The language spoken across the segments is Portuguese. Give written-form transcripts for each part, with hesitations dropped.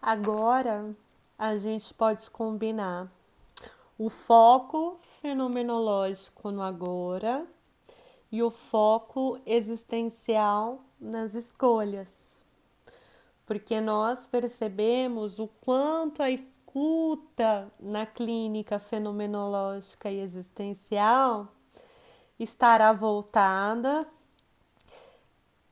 Agora a gente pode combinar o foco fenomenológico no agora e o foco existencial nas escolhas. Porque nós percebemos o quanto a escuta na clínica fenomenológica e existencial estará voltada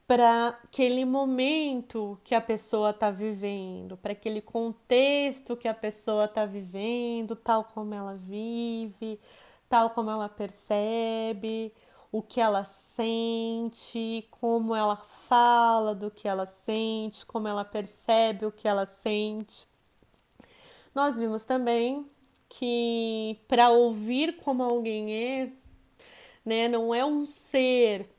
para aquele momento que a pessoa está vivendo, para aquele contexto que a pessoa está vivendo, tal como ela vive, tal como ela percebe, o que ela sente, como ela fala do que ela sente, como ela percebe o que ela sente. Nós vimos também que para ouvir como alguém é, né, não é um ser,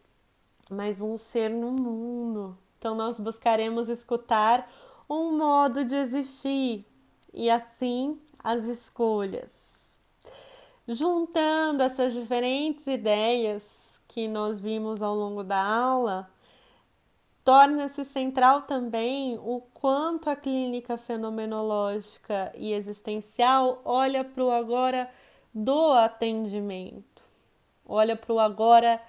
mas um ser no mundo. Então nós buscaremos escutar um modo de existir e assim as escolhas. Juntando essas diferentes ideias que nós vimos ao longo da aula, torna-se central também o quanto a clínica fenomenológica e existencial olha para o agora do atendimento, olha para o agora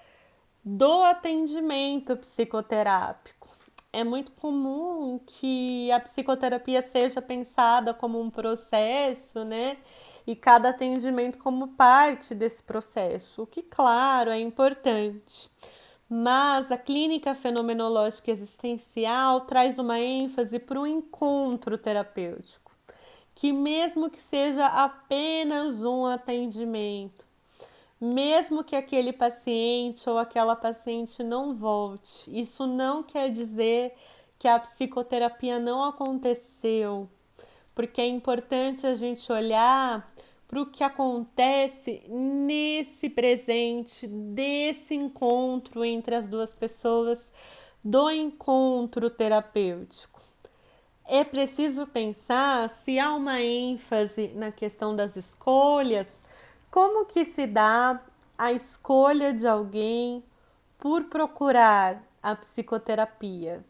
do atendimento psicoterápico. É muito comum que a psicoterapia seja pensada como um processo, né? E cada atendimento como parte desse processo, o que, claro, é importante. Mas a clínica fenomenológica existencial traz uma ênfase para o encontro terapêutico, que mesmo que seja apenas um atendimento, mesmo que aquele paciente ou aquela paciente não volte, isso não quer dizer que a psicoterapia não aconteceu, porque é importante a gente olhar para o que acontece nesse presente, desse encontro entre as duas pessoas, do encontro terapêutico. É preciso pensar se há uma ênfase na questão das escolhas, como que se dá a escolha de alguém por procurar a psicoterapia.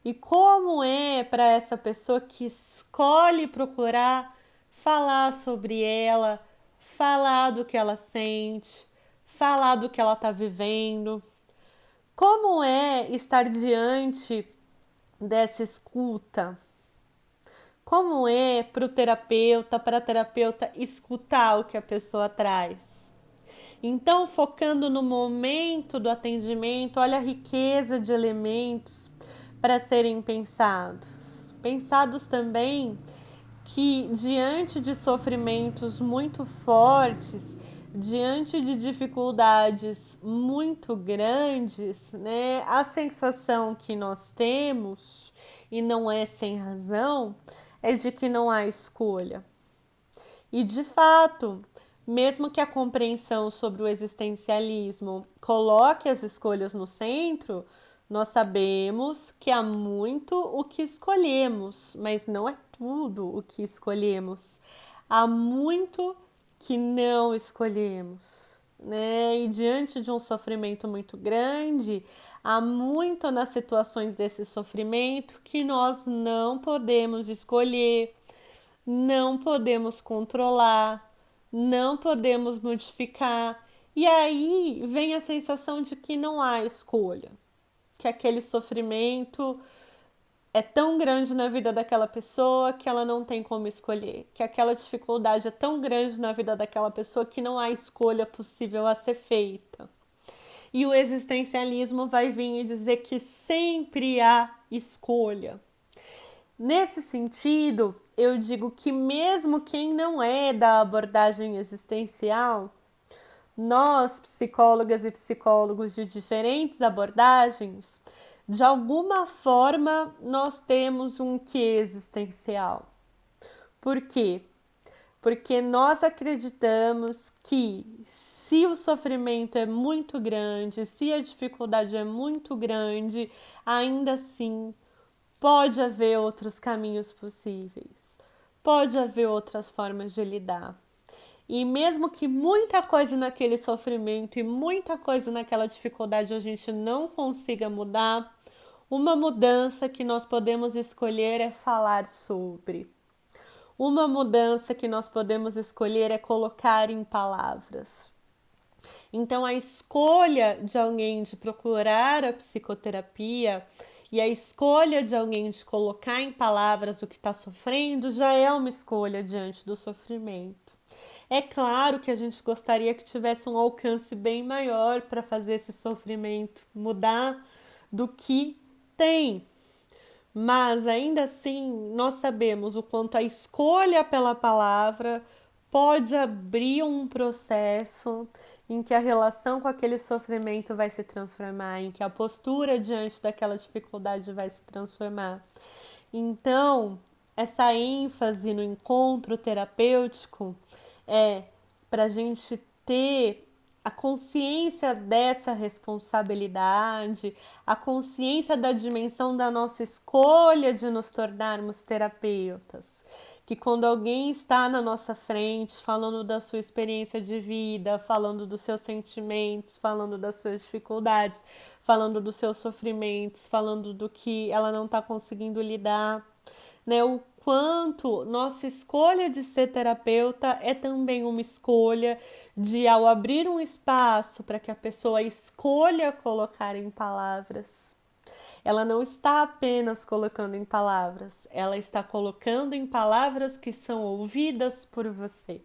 E como é para essa pessoa que escolhe procurar falar sobre ela, falar do que ela sente, falar do que ela está vivendo? Como é estar diante dessa escuta? Como é para a terapeuta escutar o que a pessoa traz? Então, focando no momento do atendimento, olha a riqueza de elementos para serem pensados. Pensados também que, diante de sofrimentos muito fortes, diante de dificuldades muito grandes, né, a sensação que nós temos, e não é sem razão, é de que não há escolha. E de fato, mesmo que a compreensão sobre o existencialismo coloque as escolhas no centro, nós sabemos que há muito o que escolhemos, mas não é tudo o que escolhemos. Há muito que não escolhemos, né? E diante de um sofrimento muito grande, há muito nas situações desse sofrimento que nós não podemos escolher, não podemos controlar, não podemos modificar. E aí vem a sensação de que não há escolha, que aquele sofrimento é tão grande na vida daquela pessoa que ela não tem como escolher, que aquela dificuldade é tão grande na vida daquela pessoa que não há escolha possível a ser feita. E o existencialismo vai vir e dizer que sempre há escolha. Nesse sentido, eu digo que mesmo quem não é da abordagem existencial, nós, psicólogas e psicólogos de diferentes abordagens, de alguma forma nós temos um quê existencial. Por quê? Porque nós acreditamos que se o sofrimento é muito grande, se a dificuldade é muito grande, ainda assim pode haver outros caminhos possíveis, pode haver outras formas de lidar. E mesmo que muita coisa naquele sofrimento e muita coisa naquela dificuldade a gente não consiga mudar, Uma mudança que nós podemos escolher é falar sobre. Uma mudança que nós podemos escolher é colocar em palavras. Então, a escolha de alguém de procurar a psicoterapia e a escolha de alguém de colocar em palavras o que está sofrendo já é uma escolha diante do sofrimento. É claro que a gente gostaria que tivesse um alcance bem maior para fazer esse sofrimento mudar do que tem. Mas ainda assim, nós sabemos o quanto a escolha pela palavra pode abrir um processo em que a relação com aquele sofrimento vai se transformar, em que a postura diante daquela dificuldade vai se transformar. Então, essa ênfase no encontro terapêutico é para a gente ter a consciência dessa responsabilidade, a consciência da dimensão da nossa escolha de nos tornarmos terapeutas. Que quando alguém está na nossa frente, falando da sua experiência de vida, falando dos seus sentimentos, falando das suas dificuldades, falando dos seus sofrimentos, falando do que ela não está conseguindo lidar, né? O quanto nossa escolha de ser terapeuta é também uma escolha de, ao abrir um espaço para que a pessoa escolha colocar em palavras, ela não está apenas colocando em palavras, ela está colocando em palavras que são ouvidas por você.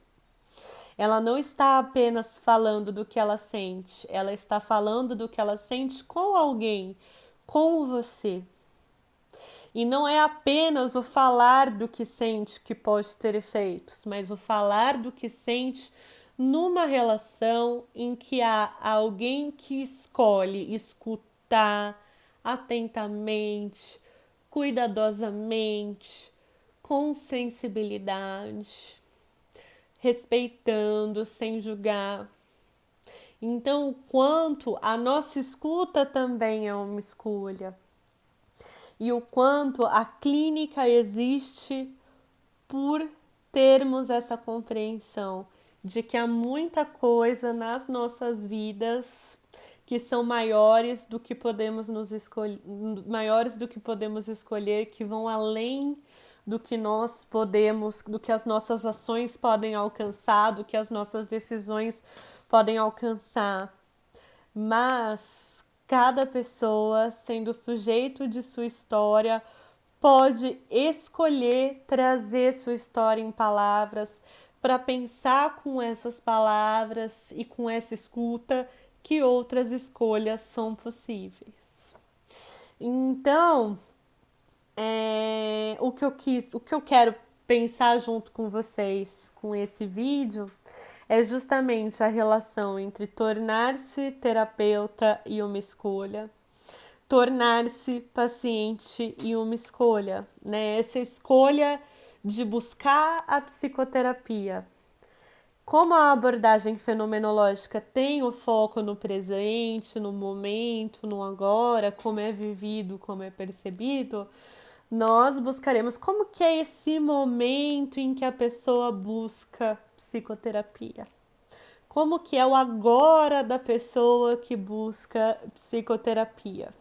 Ela não está apenas falando do que ela sente, ela está falando do que ela sente com alguém, com você. E não é apenas o falar do que sente que pode ter efeitos, mas o falar do que sente numa relação em que há alguém que escolhe escutar atentamente, cuidadosamente, com sensibilidade, respeitando, sem julgar. Então, o quanto a nossa escuta também é uma escolha. E o quanto a clínica existe por termos essa compreensão de que há muita coisa nas nossas vidas que são maiores do que podemos escolher, que vão além do que nós podemos, do que as nossas ações podem alcançar, do que as nossas decisões podem alcançar. Mas cada pessoa, sendo sujeito de sua história, pode escolher trazer sua história em palavras para pensar com essas palavras e com essa escuta que outras escolhas são possíveis. Então, o que eu quero pensar junto com vocês com esse vídeo é justamente a relação entre tornar-se terapeuta e uma escolha, tornar-se paciente e uma escolha, né? Essa escolha de buscar a psicoterapia. Como a abordagem fenomenológica tem o foco no presente, no momento, no agora, como é vivido, como é percebido, nós buscaremos como que é esse momento em que a pessoa busca psicoterapia. Como que é o agora da pessoa que busca psicoterapia.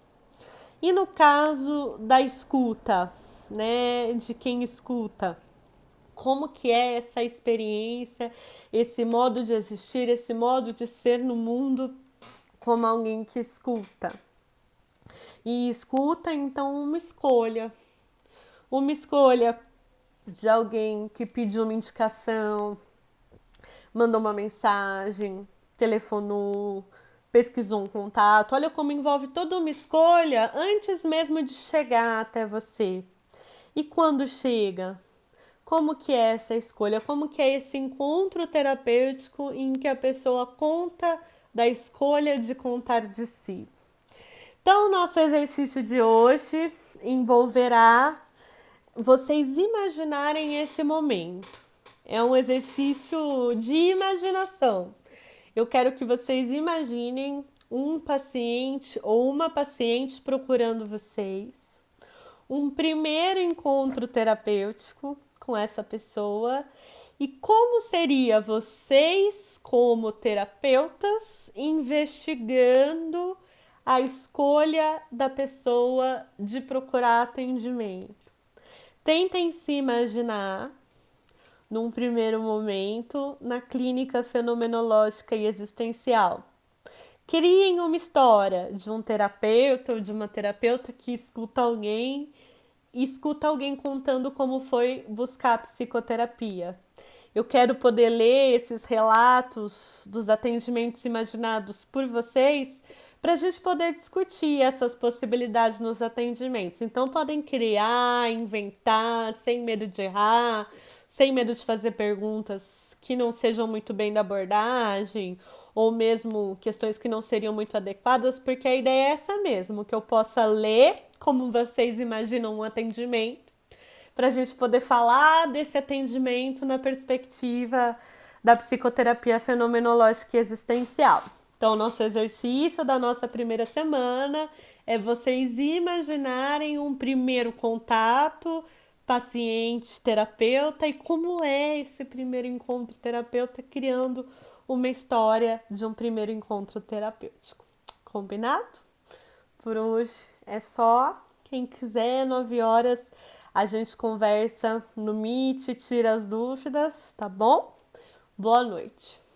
E no caso da escuta, né, de quem escuta, como que é essa experiência, esse modo de existir, esse modo de ser no mundo como alguém que escuta. E escuta, então, uma escolha de alguém que pediu uma indicação, mandou uma mensagem, telefonou, pesquisou um contato. Olha como envolve toda uma escolha antes mesmo de chegar até você. E quando chega? Como que é essa escolha? Como que é esse encontro terapêutico em que a pessoa conta da escolha de contar de si? Então, nosso exercício de hoje envolverá vocês imaginarem esse momento. É um exercício de imaginação. Eu quero que vocês imaginem um paciente ou uma paciente procurando vocês, um primeiro encontro terapêutico com essa pessoa e como seria vocês como terapeutas investigando a escolha da pessoa de procurar atendimento. Tentem se imaginar, num primeiro momento, na clínica fenomenológica e existencial. Criem uma história de um terapeuta ou de uma terapeuta que escuta alguém contando como foi buscar psicoterapia. Eu quero poder ler esses relatos dos atendimentos imaginados por vocês para a gente poder discutir essas possibilidades nos atendimentos. Então, podem criar, inventar, sem medo de errar, sem medo de fazer perguntas que não sejam muito bem da abordagem, ou mesmo questões que não seriam muito adequadas, porque a ideia é essa mesmo, que eu possa ler como vocês imaginam um atendimento, para a gente poder falar desse atendimento na perspectiva da psicoterapia fenomenológica e existencial. Então, o nosso exercício da nossa primeira semana é vocês imaginarem um primeiro contato paciente-terapeuta e como é esse primeiro encontro terapeuta, criando uma história de um primeiro encontro terapêutico. Combinado? Por hoje é só. Quem quiser, 9 horas, a gente conversa no Meet, tira as dúvidas, tá bom? Boa noite.